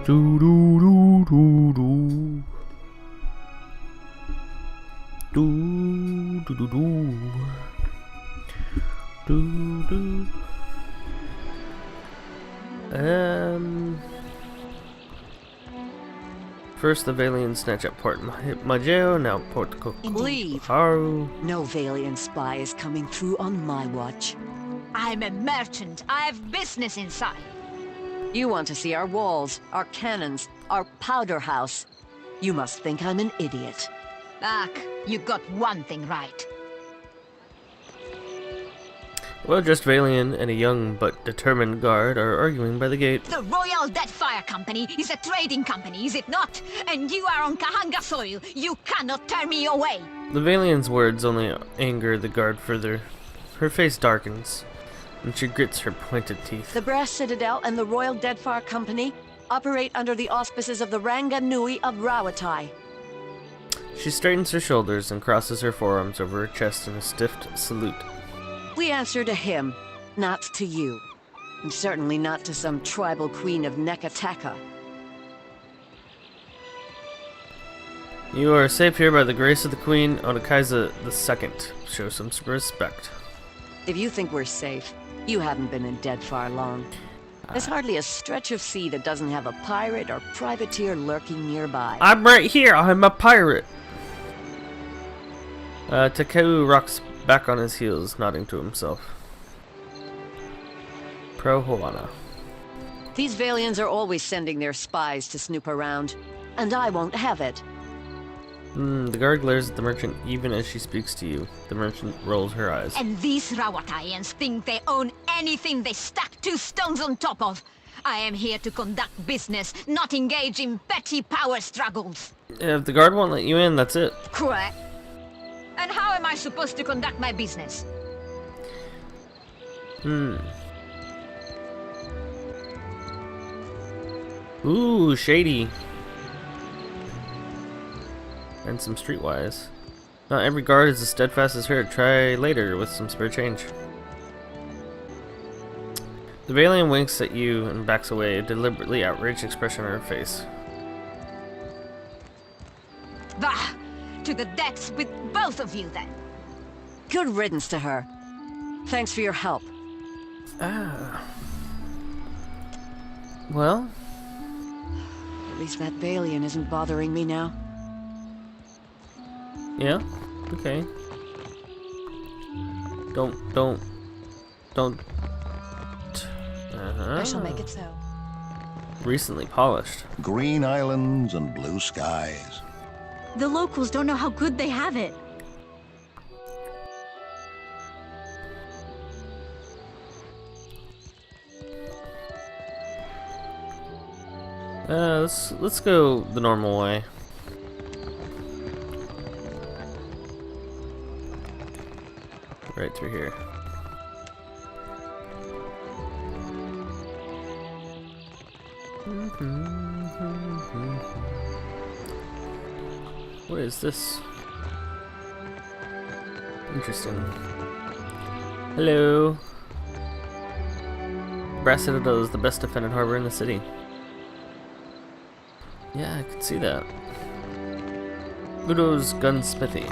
Do do do do do. Do do do do. Do do. First the Valian snatch up Port Mageo, now Port Leave. Haru. No Valian spy is coming through on my watch. I'm a merchant. I have business inside. You want to see our walls, our cannons, our powder house. You must think I'm an idiot. Ak, you got one thing right. Well-dressed Valian and a young but determined guard are arguing by the gate. The Royal Deadfire Company is a trading company, is it not? And you are on Kahanga soil. You cannot turn me away. The Valian's words only anger the guard further. Her face darkens, and she grits her pointed teeth. The Brass Citadel and the Royal Deadfire Company operate under the auspices of the Ranga Nui of Rawatai. She straightens her shoulders and crosses her forearms over her chest in a stiff salute. We answer to him, not to you. And certainly not to some tribal queen of NEKATAKA. You are safe here by the grace of the Queen Onakaisa II. Show some respect. If you think we're safe, you haven't been in Deadfire long. There's hardly a stretch of sea that doesn't have a pirate or privateer lurking nearby. I'm right here, I'm a pirate! Takeu rocks back on his heels, nodding to himself. Pro Hoana. These Valians are always sending their spies to snoop around, and I won't have it. The guard glares at the merchant even as she speaks to you. The merchant rolls her eyes. And these Rawataians think they own anything they stack two stones on top of. I am here to conduct business, not engage in petty power struggles. If the guard won't let you in, that's it. Correct. And how am I supposed to conduct my business? Ooh, shady. And some streetwise. Not every guard is as steadfast as her. Try later with some spare change. The Valian winks at you and backs away, a deliberately outraged expression on her face. Bah! To the depths with both of you, then. Good riddance to her. Thanks for your help. Ah. Well? At least that Valian isn't bothering me now. Yeah? Okay. Don't. I shall make it so. Recently polished. Green islands and blue skies. The locals don't know how good they have it. Let's go the normal way. Right through here. What is this? Interesting. Hello. Brass Citadel is the best defended harbor in the city. Yeah, I can see that. Udo's Gunsmithy.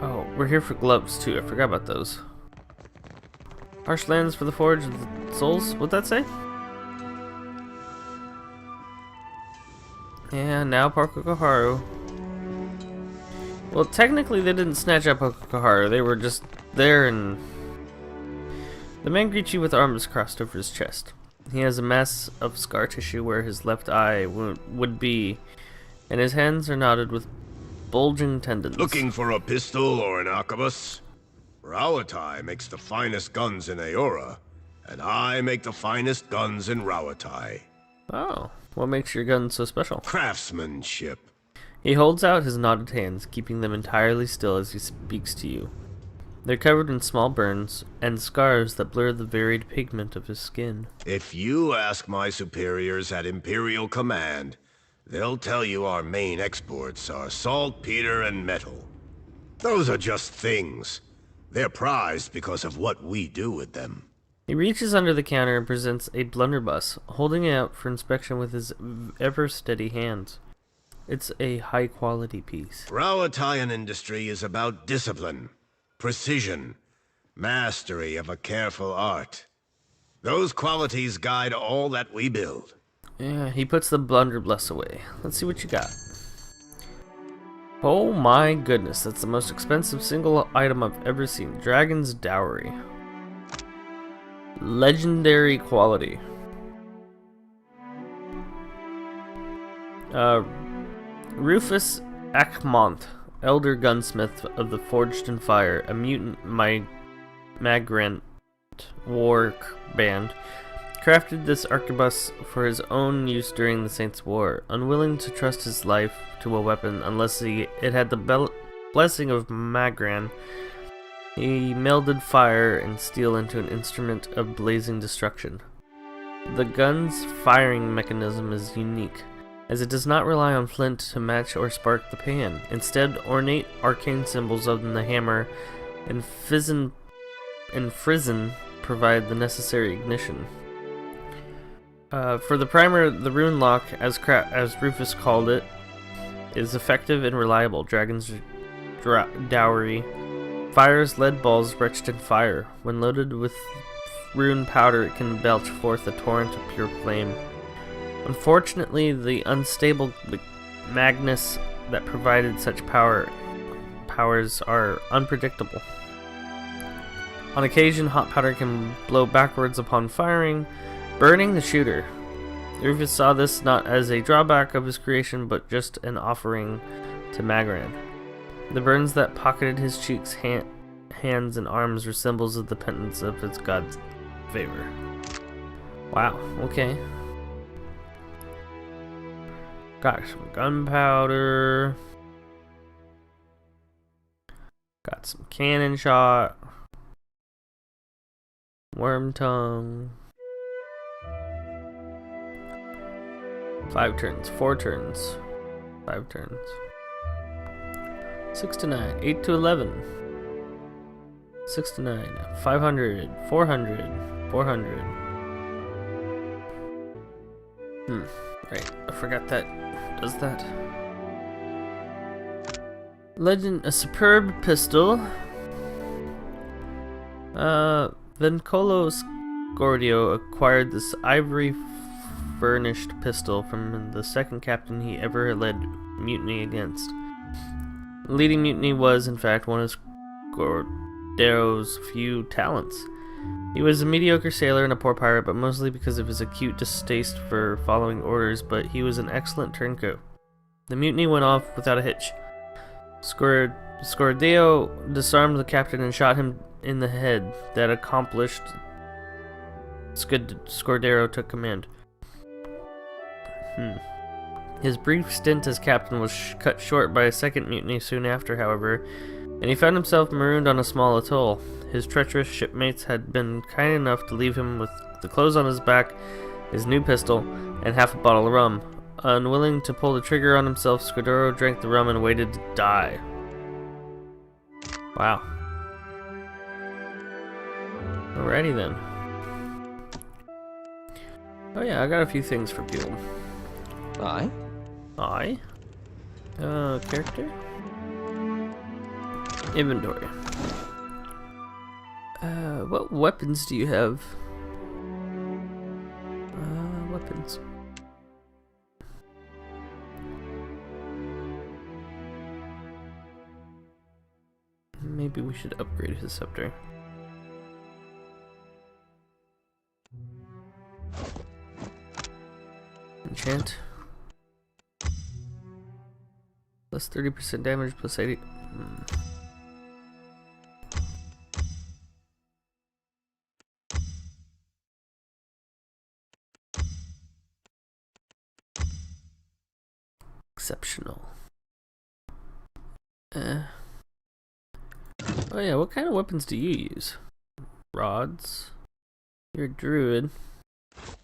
Oh, we're here for gloves too. I forgot about those. Harsh lands for the Forge of the Souls. What'd that say? Yeah, now Porcokoharu. Well, technically they didn't snatch up Porcokoharu. They were just there and... The man greets you with arms crossed over his chest. He has a mass of scar tissue where his left eye would be, and his hands are knotted with bulging tendons. Looking for a pistol or an arquebus? Rawatai makes the finest guns in Aora, and I make the finest guns in Rawatai. Oh, what makes your gun so special? Craftsmanship. He holds out his knotted hands, keeping them entirely still as he speaks to you. They're covered in small burns and scars that blur the varied pigment of his skin. If you ask my superiors at Imperial Command, they'll tell you our main exports are saltpeter and metal. Those are just things. They're prized because of what we do with them. He reaches under the counter and presents a blunderbuss, holding it out for inspection with his ever-steady hands. It's a high-quality piece. Rowataian industry is about discipline, precision, mastery of a careful art. Those qualities guide all that we build. Yeah, he puts the blunderbuss away. Let's see what you got. Oh my goodness, that's the most expensive single item I've ever seen. Dragon's Dowry. Legendary quality. Rufus Akmont, Elder Gunsmith of the Forged in Fire, a mutant migrant war band, crafted this arquebus for his own use during the Saints' War, unwilling to trust his life to a weapon unless it had the blessing of Magran. He melded fire and steel into an instrument of blazing destruction. The gun's firing mechanism is unique, as it does not rely on flint to match or spark the pan. Instead, ornate arcane symbols of the hammer and frizzen provide the necessary ignition. For the primer, the rune lock, as Rufus called it, is effective and reliable. Dragon's Dowry fires lead balls retched in fire. When loaded with rune powder, it can belch forth a torrent of pure flame. Unfortunately, the unstable magnets that provided such powers are unpredictable. On occasion, hot powder can blow backwards upon firing, burning the shooter. Rufus saw this not as a drawback of his creation, but just an offering to Magran. The burns that pocketed his cheeks, hands, and arms were symbols of the penance of his god's favor. Wow, okay. Got some gunpowder. Got some cannon shot. Worm tongue. 5 turns, 4 turns, 5 turns. 6 to 9, 8 to 11. 6 to 9, 500, 400, 400. Right, I forgot that does that. Legend, a superb pistol. Vincolo Scordio acquired this ivory furnished pistol from the second captain he ever led mutiny against. The leading mutiny was, in fact, one of Scordio's few talents. He was a mediocre sailor and a poor pirate, but mostly because of his acute distaste for following orders, but he was an excellent turncoat. The mutiny went off without a hitch. Scordio disarmed the captain and shot him in the head. That accomplished, Scordero took command. His brief stint as captain was cut short by a second mutiny soon after, however, and he found himself marooned on a small atoll. His treacherous shipmates had been kind enough to leave him with the clothes on his back, his new pistol, and half a bottle of rum. Unwilling to pull the trigger on himself, Scordero drank the rum and waited to die. Wow. Alrighty then. Oh yeah, I got a few things for people. Aye. Character? Inventory. What weapons do you have? Weapons. Maybe we should upgrade his scepter. Enchant. Plus 30% damage, plus 80. Exceptional. Oh yeah, what kind of weapons do you use? Rods. You're a druid.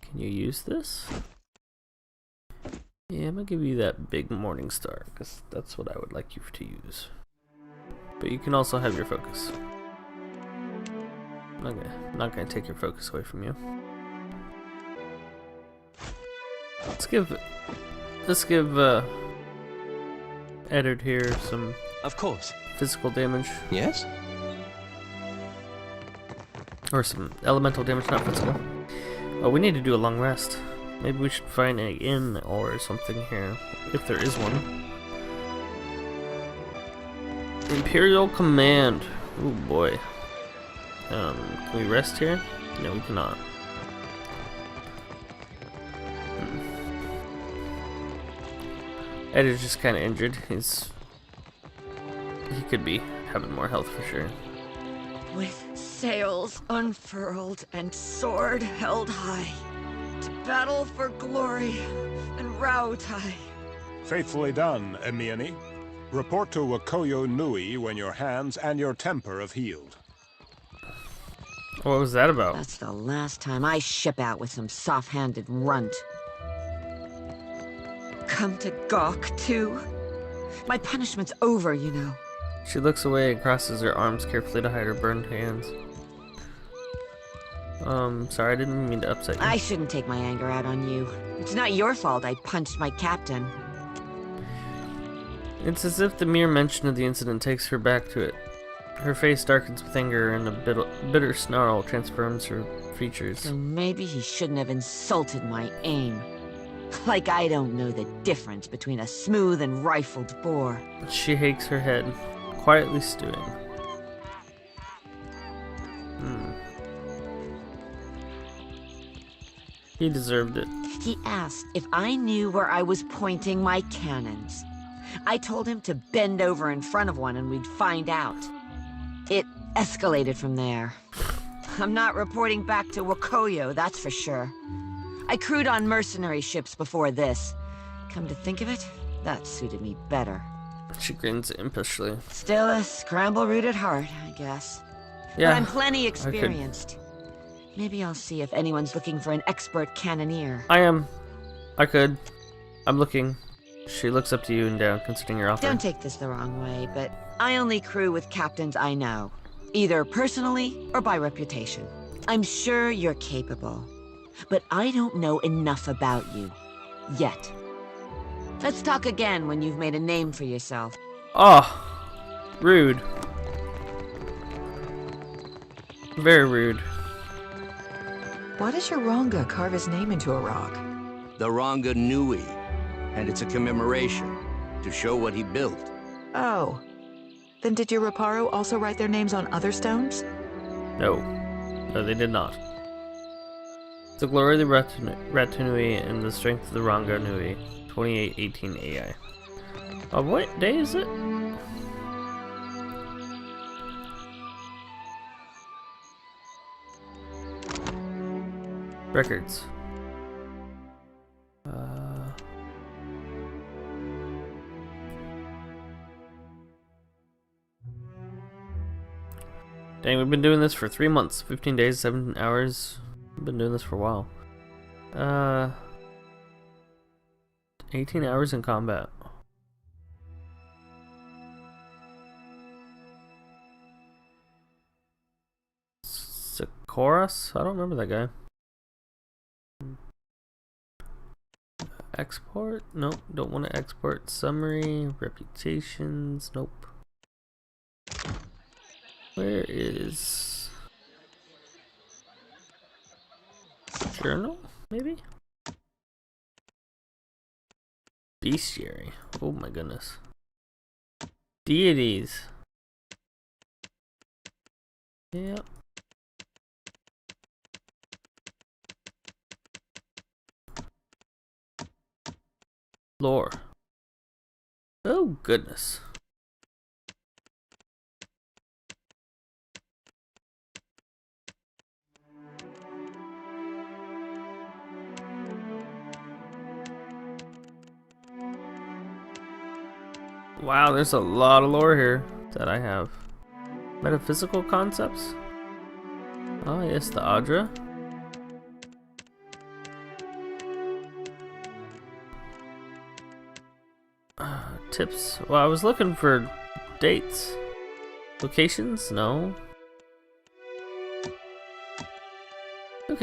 Can you use this? Yeah, I'm gonna give you that big morning star, because that's what I would like you to use. But you can also have your focus. Okay, not gonna take your focus away from you. Let's give Eddard here some Of course. physical damage. Yes? Or some elemental damage, not physical. Oh, we need to do a long rest. Maybe we should find an inn or something here, if there is one. Imperial Command. Oh boy. Can we rest here? No, we cannot. Ed is just kind of injured. He could be having more health for sure. With sails unfurled and sword held high, to battle for glory and Rautai. Faithfully done, Emiani. Report to Wakoyo Nui when your hands and your temper have healed. What was that about? That's the last time I ship out with some soft-handed runt. Come to gawk, too? My punishment's over, you know. She looks away and crosses her arms carefully to hide her burned hands. Sorry, I didn't mean to upset you. I shouldn't take my anger out on you. It's not your fault I punched my captain. It's as if the mere mention of the incident takes her back to it. Her face darkens with anger and a bitter snarl transforms her features. So maybe he shouldn't have insulted my aim. Like I don't know the difference between a smooth and rifled bore. She shakes her head, quietly stewing. He deserved it. He asked if I knew where I was pointing my cannons. I told him to bend over in front of one and we'd find out. It escalated from there. I'm not reporting back to Wakoyo, that's for sure. I crewed on mercenary ships before this. Come to think of it, that suited me better. She grins impishly. Still a scramble-root at heart, I guess. Yeah, But I'm plenty experienced. Maybe I'll see if anyone's looking for an expert cannoneer. I am. I could. I'm looking. She looks up to you and down, considering your offer. Don't take this the wrong way, but I only crew with captains I know. Either personally or by reputation. I'm sure you're capable. But I don't know enough about you. Yet. Let's talk again when you've made a name for yourself. Oh, rude. Very rude. Why does your Ronga carve his name into a rock? The Ronga Nui. And it's a commemoration to show what he built. Oh. Then did your Reparo also write their names on other stones? No. No, they did not. The glory of the Ratunui and the strength of the Ranga Nui. 2818 AI. What day is it? Records. Dang, we've been doing this for 3 months, 15 days, 7 hours. We've been doing this for a while. 18 hours in combat. Sikoras? I don't remember that guy. Export? Nope, don't want to export. Summary, reputations, nope. Where is journal? Maybe? Bestiary. Oh my goodness. Deities. Yep. Lore. Oh goodness. Wow, there's a lot of lore here that I have. Metaphysical concepts? Oh yes, the Adra. Tips. Well, I was looking for dates. Locations? No.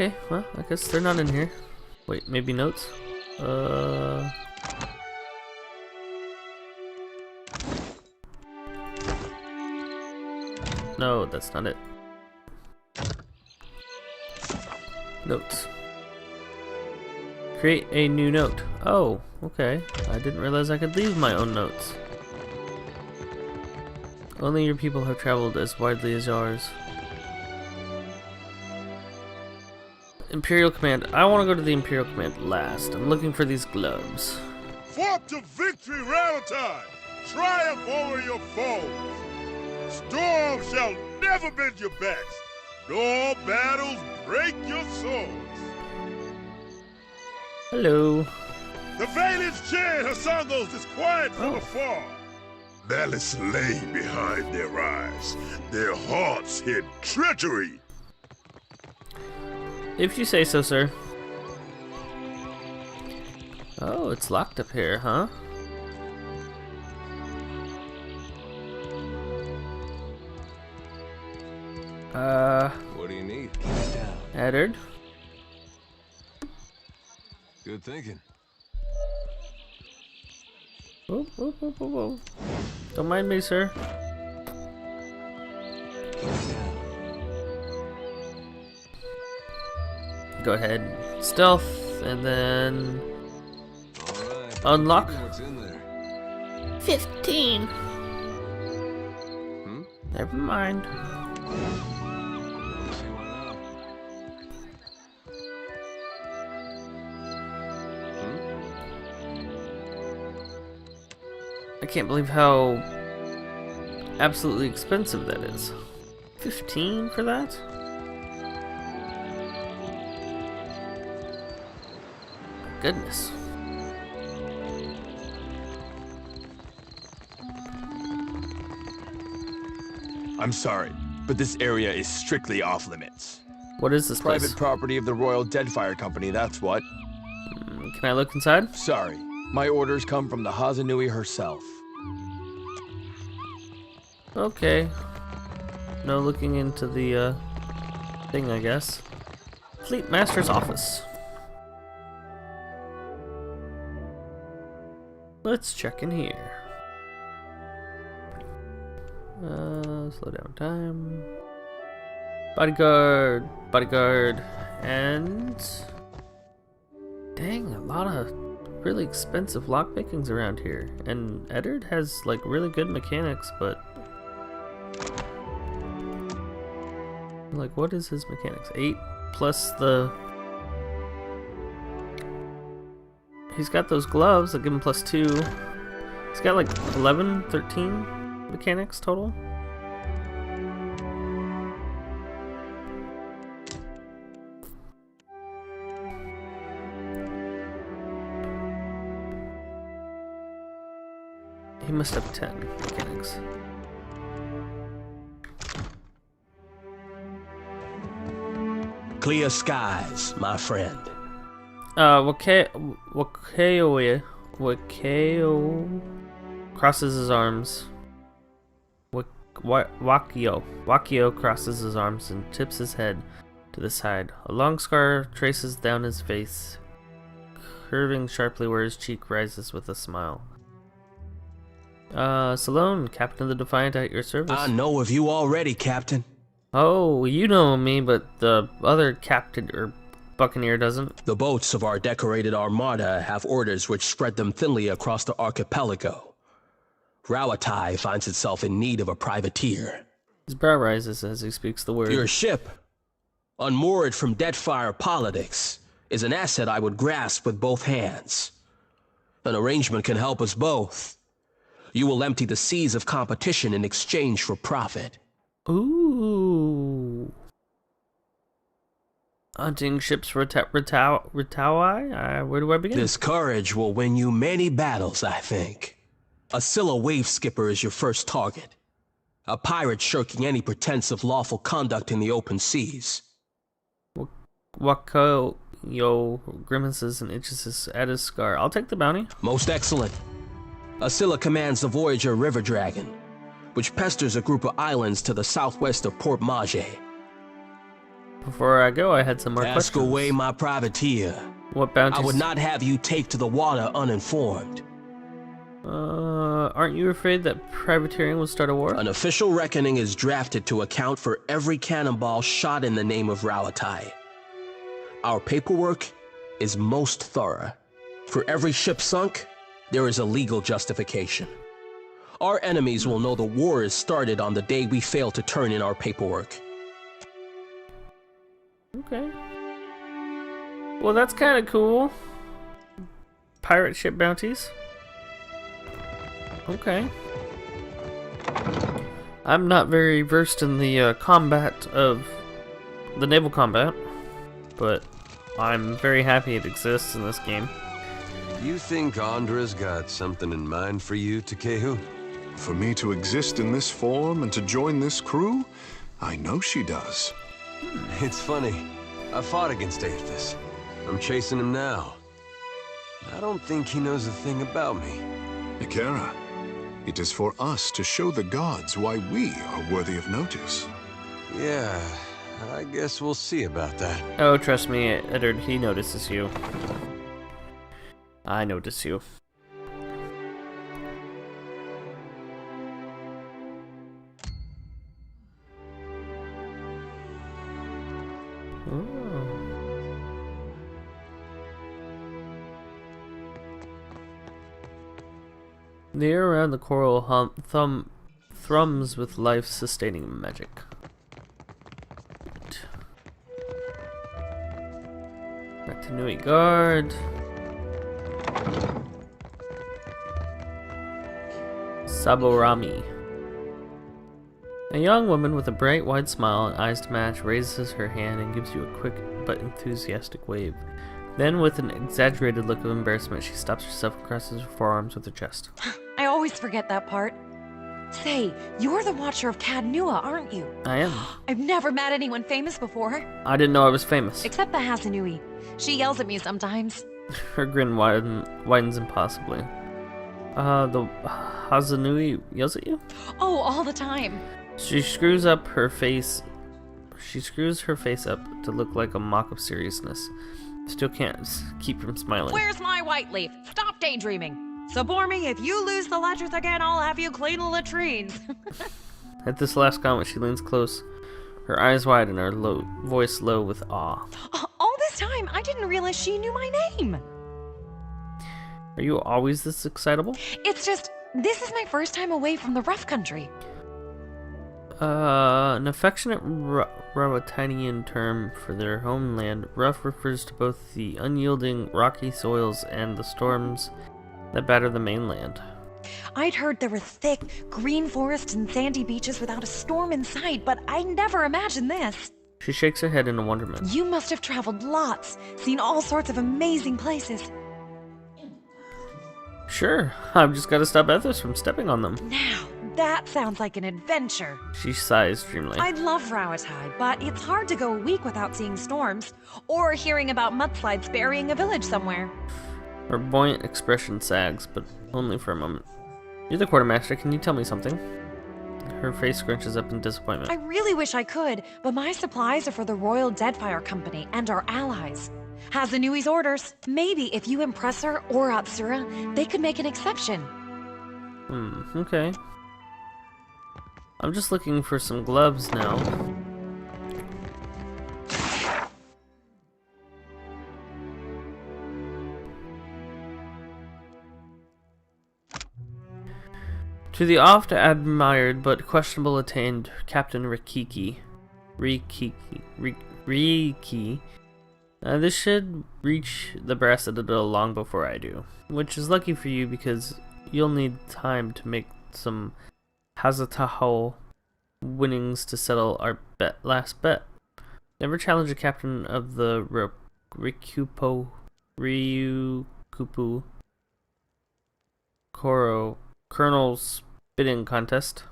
Okay, well, I guess they're not in here. Wait, maybe notes? No, that's not it. Notes. Create a new note. Oh, okay. I didn't realize I could leave my own notes. Only your people have traveled as widely as yours. Imperial Command. I want to go to the Imperial Command last. I'm looking for these gloves. Fought to victory, Rallotide! Triumph over your foes! Storm shall never bend your backs, nor battles break your swords! Hello. The Valence chant her songos disquiet from afar. Malice lay behind their eyes, their hearts hid treachery. If you say so, sir. Oh, it's locked up here, huh? What do you need? Eddard? Good thinking. Whoa, whoa, whoa, whoa, whoa. Don't mind me, sir. Go ahead, stealth, and then unlock. What's in there? 15. Never mind. I can't believe how absolutely expensive that is. 15 for that? Goodness. I'm sorry, but this area is strictly off limits. What is this Private place? property of the Royal Deadfire Company, that's what. Can I look inside? Sorry, my orders come from the Hazanui herself. Okay. No looking into the thing, I guess. Fleet Master's office. Let's check in here. Slow down time. Bodyguard, bodyguard, and dang, a lot of really expensive lockpickings around here. And Eddard has like really good mechanics, but like, what is his mechanics? 8 plus the. He's got those gloves that give him +2. He's got like 11, 13 mechanics total. He must have 10 mechanics. Clear skies, my friend. Wakeo crosses his arms. Wakio crosses his arms and tips his head to the side. A long scar traces down his face, curving sharply where his cheek rises with a smile. SULONE, Captain of the Defiant, at your service. I know of you already, Captain. Oh, you know me, but the other captain or buccaneer doesn't. The boats of our decorated armada have orders which spread them thinly across the archipelago. Rawatai finds itself in need of a privateer. His brow rises as he speaks the word. Your ship, unmoored from Deadfire politics, is an asset I would grasp with both hands. An arrangement can help us both. You will empty the seas of competition in exchange for profit. Ooh. Hunting ships for Ratawi? Where do I begin? This courage will win you many battles, I think. A Scylla wave skipper is your first target. A pirate shirking any pretense of lawful conduct in the open seas. Wako grimaces and itches at his scar. I'll take the bounty. Most excellent. A Scylla commands the Voyager River Dragon, which pesters a group of islands to the southwest of Port Mage. Before I go, I had some more Ask questions. away, my privateer. What bounties? I would not have you take to the water uninformed. Aren't you afraid that privateering will start a war? An official reckoning is drafted to account for every cannonball shot in the name of Rauatai. Our paperwork is most thorough. For every ship sunk, there is a legal justification. Our enemies will know the war is started on the day we fail to turn in our paperwork. Okay. Well, that's kind of cool. Pirate ship bounties. Okay. I'm not very versed in the combat of the naval combat, but I'm very happy it exists in this game. You think Andra's got something in mind for you, Takehu? For me to exist in this form and to join this crew? I know she does. It's funny. I fought against Aethys. I'm chasing him now. I don't think he knows a thing about me. Ikera, it is for us to show the gods why we are worthy of notice. Yeah, I guess we'll see about that. Oh, trust me, Eddard, he notices you. I notice you. The air around the coral thrums with life-sustaining magic. Back to Nui Guard. Saborami. A young woman with a bright, wide smile and eyes to match raises her hand and gives you a quick but enthusiastic wave. Then, with an exaggerated look of embarrassment, she stops herself and crosses her forearms with her chest. I always forget that part. Say, you're the Watcher of Cadnua, aren't you? I am. I've never met anyone famous before. I didn't know I was famous. Except the Hasanui. She yells at me sometimes. Her grin widens impossibly. The Hazanui yells at you? Oh, all the time. She screws her face up to look like a mock of seriousness. Still can't keep from smiling. Where's my white leaf? Stop daydreaming. Sabormi, if you lose the ledgers again, I'll have you clean the latrines. At this last comment, she leans close, her eyes wide and her voice low with awe. All this time, I didn't realize she knew my name. Are you always this excitable? It's just, this is my first time away from the rough country. An affectionate Rauatanian term for their homeland, rough refers to both the unyielding rocky soils and the storms that batter the mainland. I'd heard there were thick, green forests and sandy beaches without a storm in sight, but I never imagined this. She shakes her head in wonderment. You must have traveled lots, seen all sorts of amazing places. Sure, I've just got to stop others from stepping on them. Now, that sounds like an adventure. She sighs dreamily. I love Rauatai, but it's hard to go a week without seeing storms, or hearing about mudslides burying a village somewhere. Her buoyant expression sags, but only for a moment. You're the quartermaster, can you tell me something? Her face scrunches up in disappointment. I really wish I could, but my supplies are for the Royal Deadfire Company and our allies. Hasanui's orders. Maybe if you impress her or Atsura, they could make an exception. Okay. I'm just looking for some gloves now. To the oft-admired but questionable attained Captain Riki. This should reach the brass citadel long before I do, which is lucky for you because you'll need time to make some Hazataho winnings to settle our last bet. Never challenge a captain of the Ryukupu Colonel's bidding contest.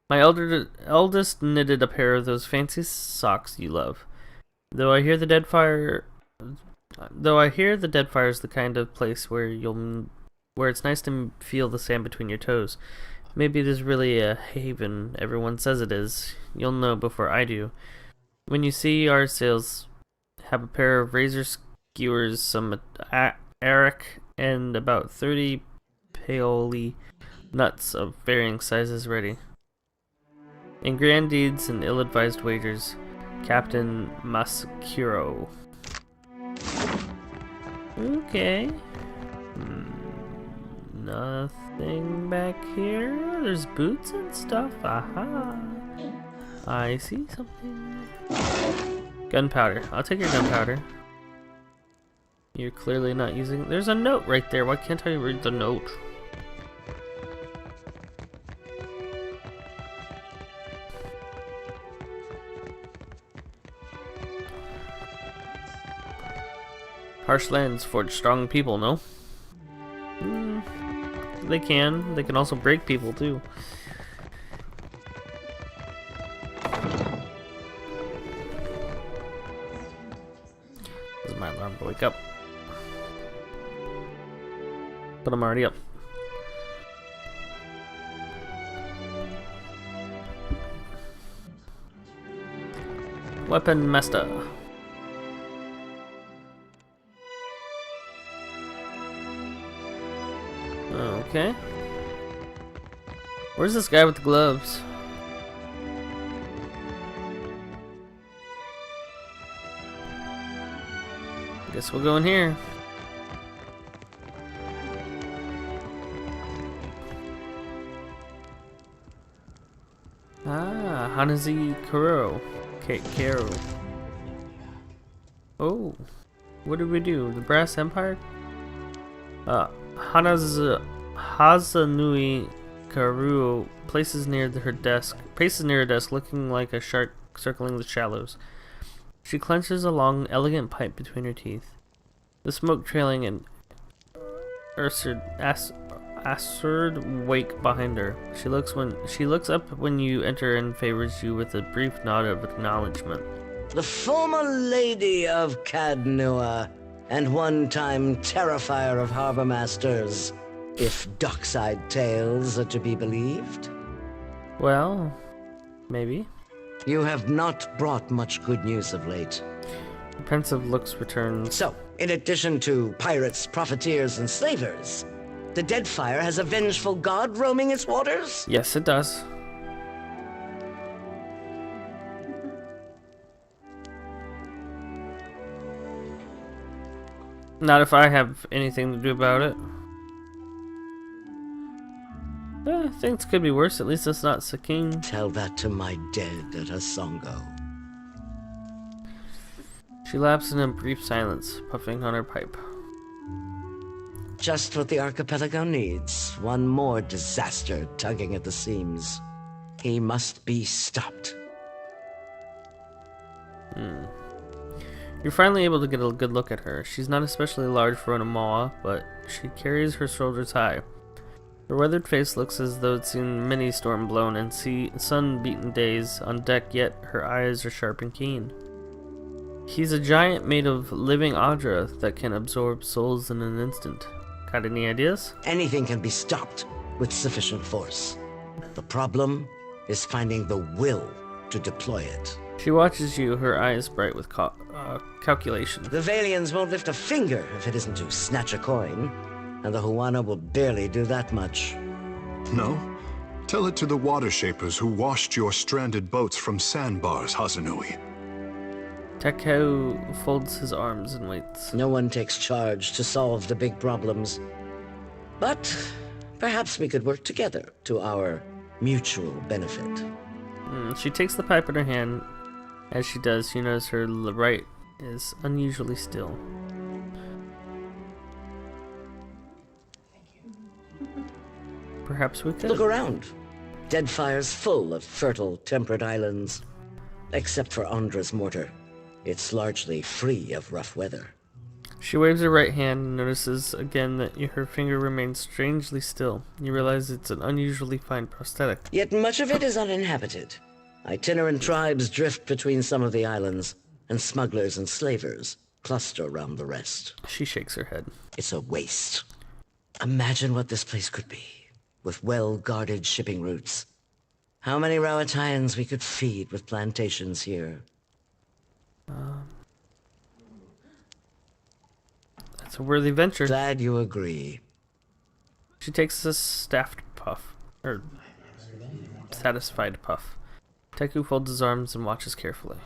My eldest knitted a pair of those fancy socks you love. Though I hear the Deadfire is the kind of place where it's nice to feel the sand between your toes. Maybe it is really a haven everyone says it is. You'll know before I do. When you see our sails, have a pair of razor skewers, some arak, and about 30 paoli nuts of varying sizes ready. In grand deeds and ill-advised wagers, Captain Masakiro. Okay. Nothing back here. There's boots and stuff. Aha. I see something. Gunpowder. I'll take your gunpowder. You're clearly not using... There's a note right there. Why can't I read the note? Harsh lands forge strong people, no? They can. They can also break people, too. This is my alarm to wake up. But I'm already up. Weapon master. Okay. Where's this guy with the gloves? Guess we'll go in here. Ah, Hanazi Kuro. Karo. Oh. What did we do? The Brass Empire? Hazanui Karuo paces near her desk, looking like a shark circling the shallows. She clenches a long, elegant pipe between her teeth, the smoke trailing an assured wake behind her. She looks up when you enter and favors you with a brief nod of acknowledgement. The former lady of Cadnua, and one-time terrifier of harbor masters, if dockside tales are to be believed. Well, maybe. You have not brought much good news of late. Pensive looks returns. So, in addition to pirates, profiteers, and slavers, the Deadfire has a vengeful god roaming its waters? Yes, it does. Not if I have anything to do about it. Things could be worse. At least it's not Sakine. Tell that to my dead at Asongo. She lapsed in a brief silence, puffing on her pipe. Just what the archipelago needs. One more disaster tugging at the seams. He must be stopped. You're finally able to get a good look at her. She's not especially large for an Amoa, but she carries her shoulders high. Her weathered face looks as though it's seen many storm-blown and sun-beaten days on deck, yet her eyes are sharp and keen. He's a giant made of living Audra that can absorb souls in an instant. Got any ideas? Anything can be stopped with sufficient force. The problem is finding the will to deploy it. She watches you, her eyes bright with calculation. The Valians won't lift a finger if it isn't to snatch a coin, and the Huana will barely do that much. No? Tell it to the water shapers who washed your stranded boats from sandbars, Hazanui. Takeo folds his arms and waits. No one takes charge to solve the big problems. But perhaps we could work together to our mutual benefit. She takes the pipe in her hand. As she does, you notice her right is unusually still. Perhaps we could. Look around. Deadfire's full of fertile, temperate islands. Except for Andra's mortar. It's largely free of rough weather. She waves her right hand and notices again that her finger remains strangely still. You realize it's an unusually fine prosthetic. Yet much of it is uninhabited. Itinerant tribes drift between some of the islands, and smugglers and slavers cluster around the rest. She shakes her head. It's a waste. Imagine what this place could be, with well-guarded shipping routes. How many Rowataians we could feed with plantations here. That's a worthy venture. Glad you agree. She takes a staffed puff, or satisfied puff. Teku folds his arms and watches carefully.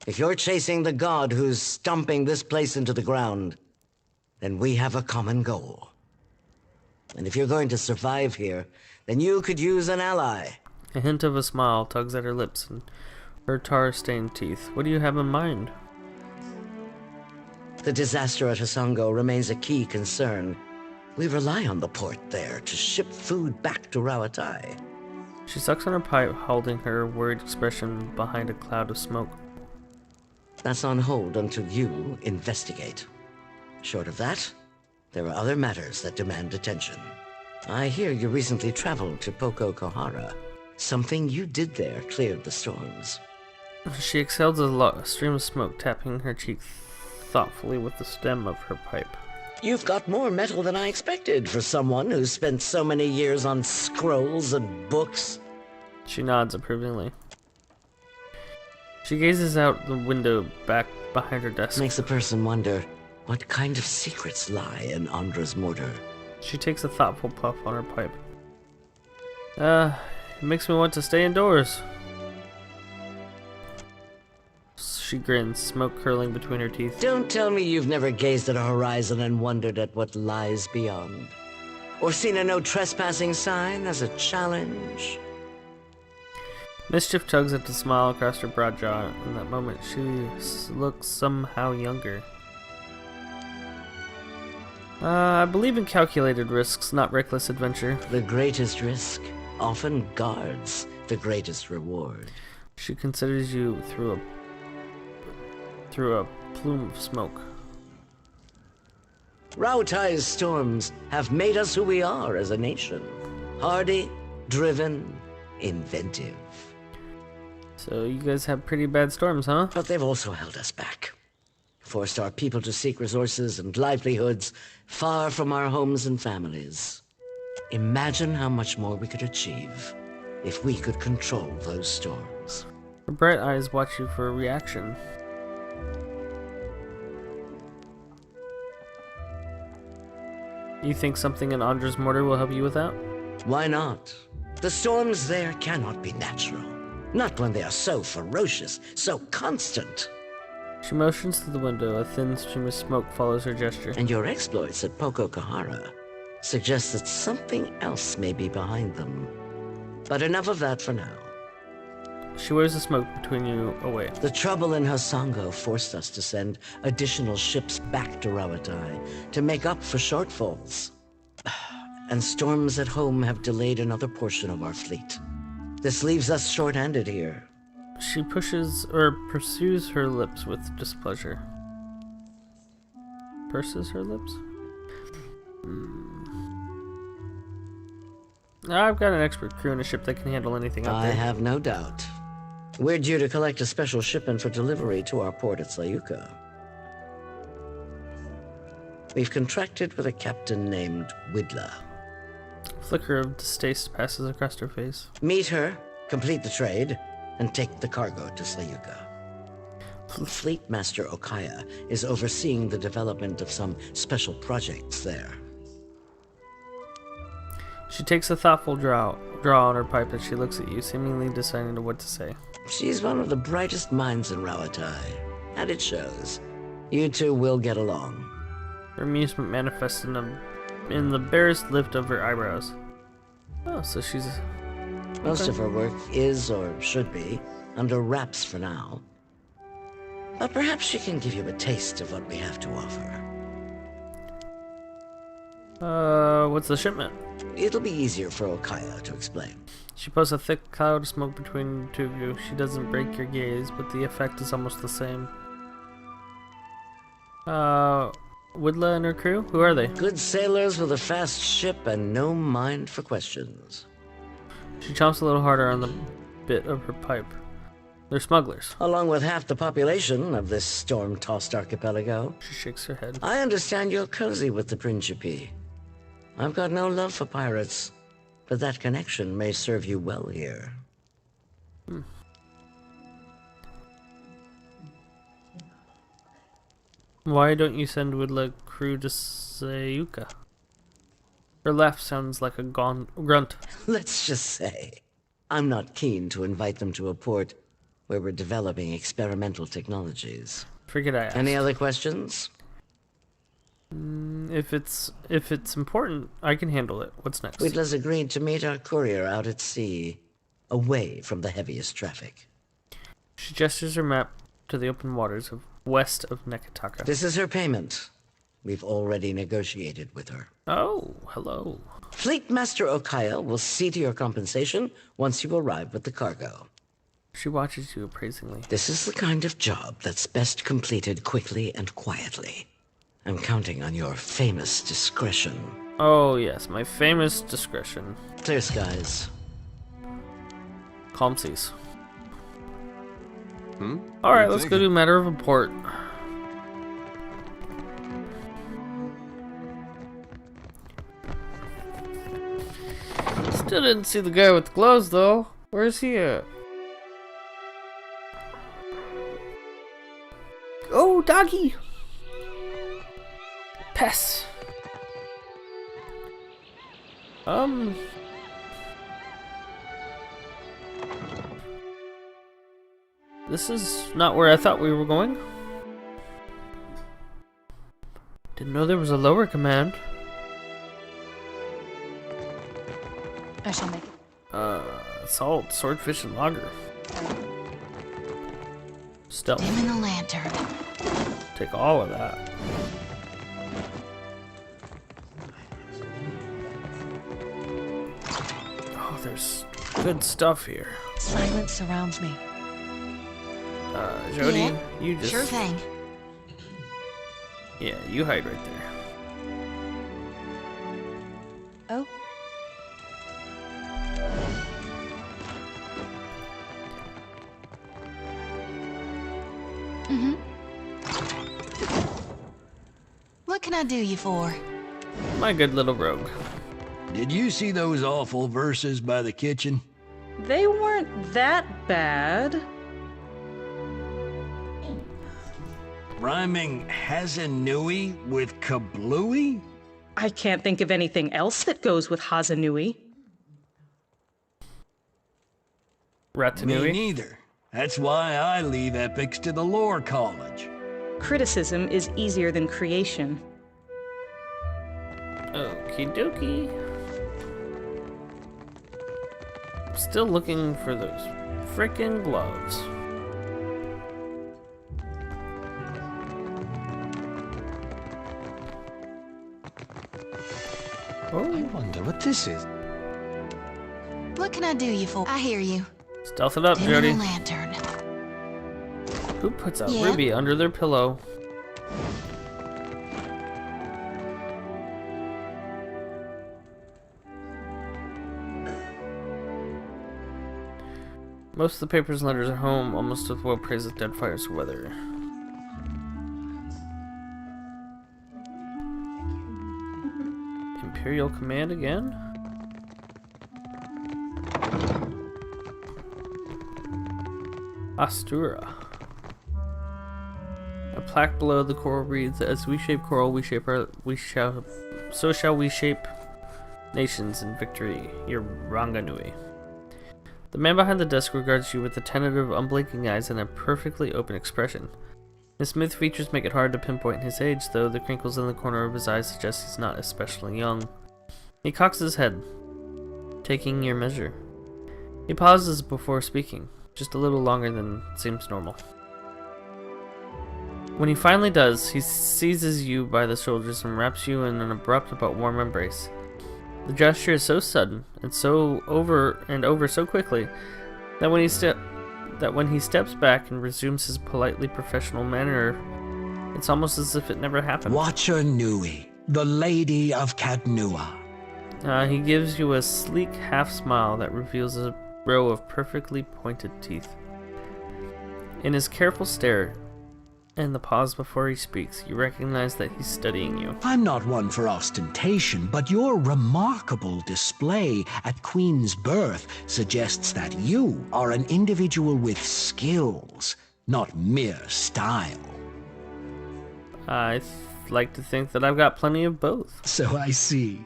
If you're chasing the god who's stomping this place into the ground, then we have a common goal. And if you're going to survive here, then you could use an ally. A hint of a smile tugs at her lips and her tar-stained teeth. What do you have in mind? The disaster at Hasongo remains a key concern. We rely on the port there to ship food back to Rawatai. She sucks on her pipe, holding her worried expression behind a cloud of smoke. That's on hold until you investigate. Short of that, there are other matters that demand attention. I hear you recently traveled to Poko Kohara. Something you did there cleared the storms. She exhales a stream of smoke, tapping her cheek thoughtfully with the stem of her pipe. You've got more metal than I expected for someone who's spent so many years on scrolls and books. She nods approvingly. She gazes out the window back behind her desk. Makes a person wonder what kind of secrets lie in Andra's mortar. She takes a thoughtful puff on her pipe. It makes me want to stay indoors. She grins, smoke curling between her teeth. Don't tell me you've never gazed at a horizon and wondered at what lies beyond. Or seen a no trespassing sign as a challenge. Mischief tugs at the smile across her broad jaw. In that moment, she looks somehow younger. I believe in calculated risks, not reckless adventure. The greatest risk often guards the greatest reward. She considers you through a plume of smoke. Rautai's storms have made us who we are as a nation. Hardy, driven, inventive. So you guys have pretty bad storms, huh? But they've also held us back. Forced our people to seek resources and livelihoods far from our homes and families. Imagine how much more we could achieve if we could control those storms. Her bright eyes watch you for a reaction. You think something in Andra's mortar will help you with that? Why not? The storms there cannot be natural. Not when they are so ferocious, so constant. She motions to the window. A thin stream of smoke follows her gesture. And your exploits at Poko Kohara suggest that something else may be behind them. But enough of that for now. She wears the smoke between you away. The trouble in Hasongo forced us to send additional ships back to Rawatai to make up for shortfalls. And storms at home have delayed another portion of our fleet. This leaves us short-handed here. She pursues her lips with displeasure. Purses her lips? I've got an expert crew and a ship that can handle anything out there. I have no doubt. We're due to collect a special shipment for delivery to our port at Sayuka. We've contracted with a captain named Widla. A flicker of distaste passes across her face. Meet her, complete the trade, and take the cargo to Sayuka. Fleet Master Okaya is overseeing the development of some special projects there. She takes a thoughtful draw on her pipe as she looks at you, seemingly deciding what to say. She's one of the brightest minds in Rawatai, and it shows. You two will get along. Her amusement manifests in the barest lift of her eyebrows. Oh, so she's... Most of her work is, or should be, under wraps for now. But perhaps she can give you a taste of what we have to offer. What's the shipment? It'll be easier for Okaya to explain. She posts a thick cloud of smoke between the two of you. She doesn't break your gaze, but the effect is almost the same. Widla and her crew? Who are they? Good sailors with a fast ship and no mind for questions. She chomps a little harder on the bit of her pipe. They're smugglers. Along with half the population of this storm-tossed archipelago. She shakes her head. I understand you're cozy with the Principe. I've got no love for pirates, but that connection may serve you well here. Why don't you send Woodleg crew to Sayuka? Her laugh sounds like a grunt. Let's just say, I'm not keen to invite them to a port where we're developing experimental technologies. Figured I asked. Any other questions? If it's important, I can handle it. What's next? Wheatland's agreed to meet our courier out at sea, away from the heaviest traffic. She gestures her map to the open waters west of Nekataka. This is her payment. We've already negotiated with her. Oh, hello. Fleet Master Okaya will see to your compensation once you arrive with the cargo. She watches you appraisingly. This is the kind of job that's best completed quickly and quietly. I'm counting on your famous discretion. Oh, yes, my famous discretion. Clear skies. Calm seas. Alright, let's go do matter of import. Still didn't see the guy with the gloves, though. Where's he at? Oh, doggy! Pess. This is not where I thought we were going. Didn't know there was a lower command. I shall make it. Salt, swordfish, and lager. Stealth. Dim in the lantern. Take all of that. Oh, there's good stuff here. Silence surrounds me. Jody, Yeah, you just... Sure thing. Yeah, you hide right there. Oh. What can I do you for? My good little rogue. Did you see those awful verses by the kitchen? They weren't that bad. Rhyming Hazanui with kablooey? I can't think of anything else that goes with Hazanui. Ratanui? Me neither. That's why I leave epics to the lore college. Criticism is easier than creation. Okie dokie. Still looking for those frickin' gloves. Oh, I wonder what this is. What can I do you for? I hear you. Stealth it up, Dim in Jody. the lantern. Who puts a Yeah? ruby under their pillow? Most of the papers and letters are home, almost with well praised with Deadfire's weather. Imperial Command again? Astura. A plaque below the coral reads, "As we shape coral, so shall we shape nations in victory. Your Ranganui." The man behind the desk regards you with attentive, unblinking eyes and a perfectly open expression. His smooth features make it hard to pinpoint his age, though the crinkles in the corner of his eyes suggest he's not especially young. He cocks his head, taking your measure. He pauses before speaking, just a little longer than seems normal. When he finally does, he seizes you by the shoulders and wraps you in an abrupt but warm embrace. The gesture is so sudden and so over so quickly that when he steps back and resumes his politely professional manner, it's almost as if it never happened. Watcher Nui, the Lady of Katnua. He gives you a sleek half smile that reveals a row of perfectly pointed teeth. In his careful stare and the pause before he speaks, you recognize that he's studying you. I'm not one for ostentation, but your remarkable display at Queen's birth suggests that you are an individual with skills, not mere style. I like to think that I've got plenty of both. So I see.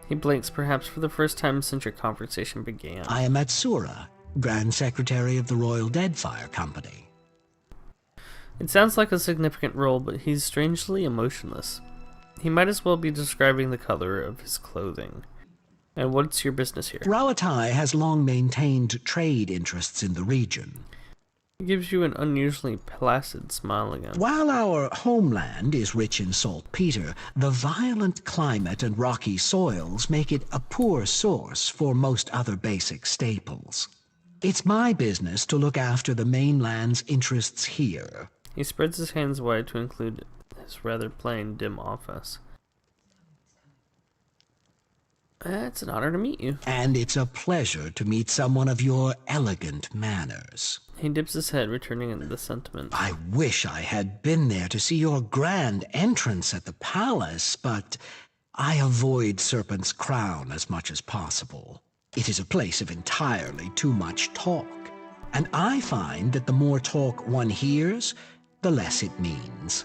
He blinks, perhaps for the first time since your conversation began. I am Atsura, Grand Secretary of the Royal Deadfire Company. It sounds like a significant role, but he's strangely emotionless. He might as well be describing the color of his clothing. And what's your business here? Rawatai has long maintained trade interests in the region. He gives you an unusually placid smile again. While our homeland is rich in saltpeter, the violent climate and rocky soils make it a poor source for most other basic staples. It's my business to look after the mainland's interests here. He spreads his hands wide to include his rather plain, dim office. It's an honor to meet you. And it's a pleasure to meet someone of your elegant manners. He dips his head, returning into the sentiment. I wish I had been there to see your grand entrance at the palace, but I avoid Serpent's Crown as much as possible. It is a place of entirely too much talk, and I find that the more talk one hears, the less it means.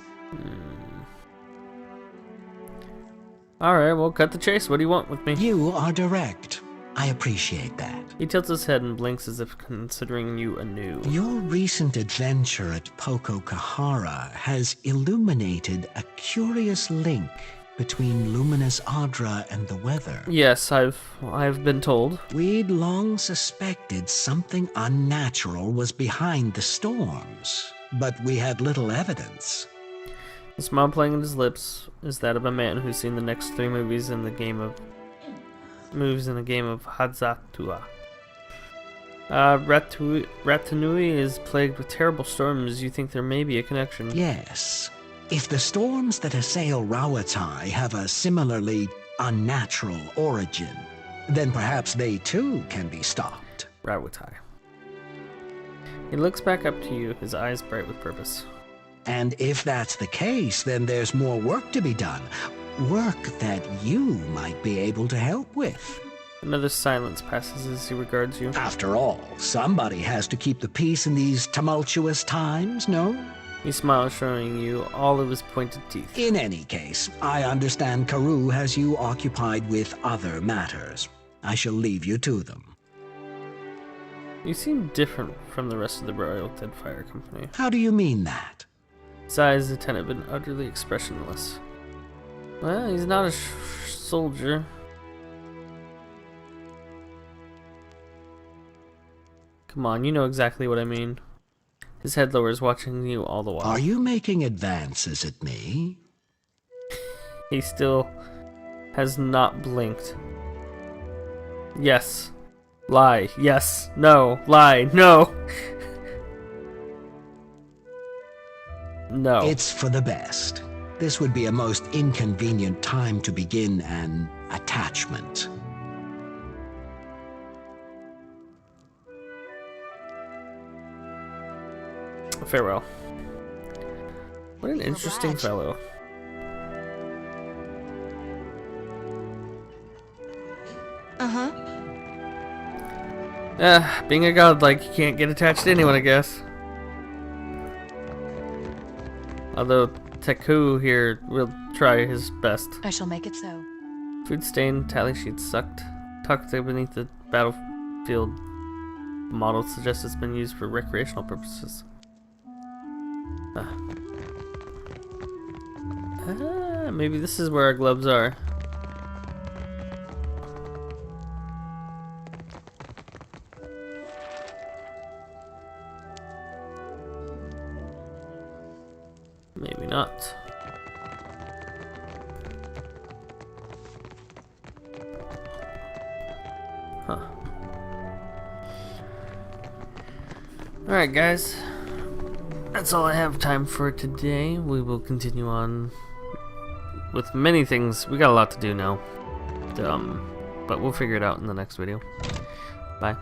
Alright, well, cut the chase. What do you want with me? You are direct. I appreciate that. He tilts his head and blinks as if considering you anew. Your recent adventure at Poko Kahara has illuminated a curious link between Luminous Adra and the weather. Yes, I've been told. We'd long suspected something unnatural was behind the storms, but we had little evidence. The smile playing on his lips is that of a man who's seen the next 3 movies in the game of Hadzatua. Ratanui is plagued with terrible storms. You think there may be a connection? Yes. If the storms that assail Rawatai have a similarly unnatural origin, then perhaps they too can be stopped. Rawatai. He looks back up to you, his eyes bright with purpose. And if that's the case, then there's more work to be done. Work that you might be able to help with. Another silence passes as he regards you. After all, somebody has to keep the peace in these tumultuous times, no? He smiles, showing you all of his pointed teeth. In any case, I understand Karoo has you occupied with other matters. I shall leave you to them. You seem different from the rest of the Royal Deadfire Company. How do you mean that? His eyes had been utterly expressionless. Well, he's not a soldier. Come on, you know exactly what I mean. His head lowers, watching you all the while. Are you making advances at me? He still has not blinked. Yes. Lie. Yes. No. Lie. No. No. It's for the best. This would be a most inconvenient time to begin an attachment. Farewell. What an interesting fellow. Being a godlike, you can't get attached to anyone, I guess. Although Teku here will try his best. I shall make it so. Food stain, tally sheets tucked beneath the battlefield model suggests it's been used for recreational purposes. Maybe this is where our gloves are. Maybe not. Huh. Alright, guys. That's all I have time for today. We will continue on with many things. We got a lot to do now. But we'll figure it out in the next video. Bye.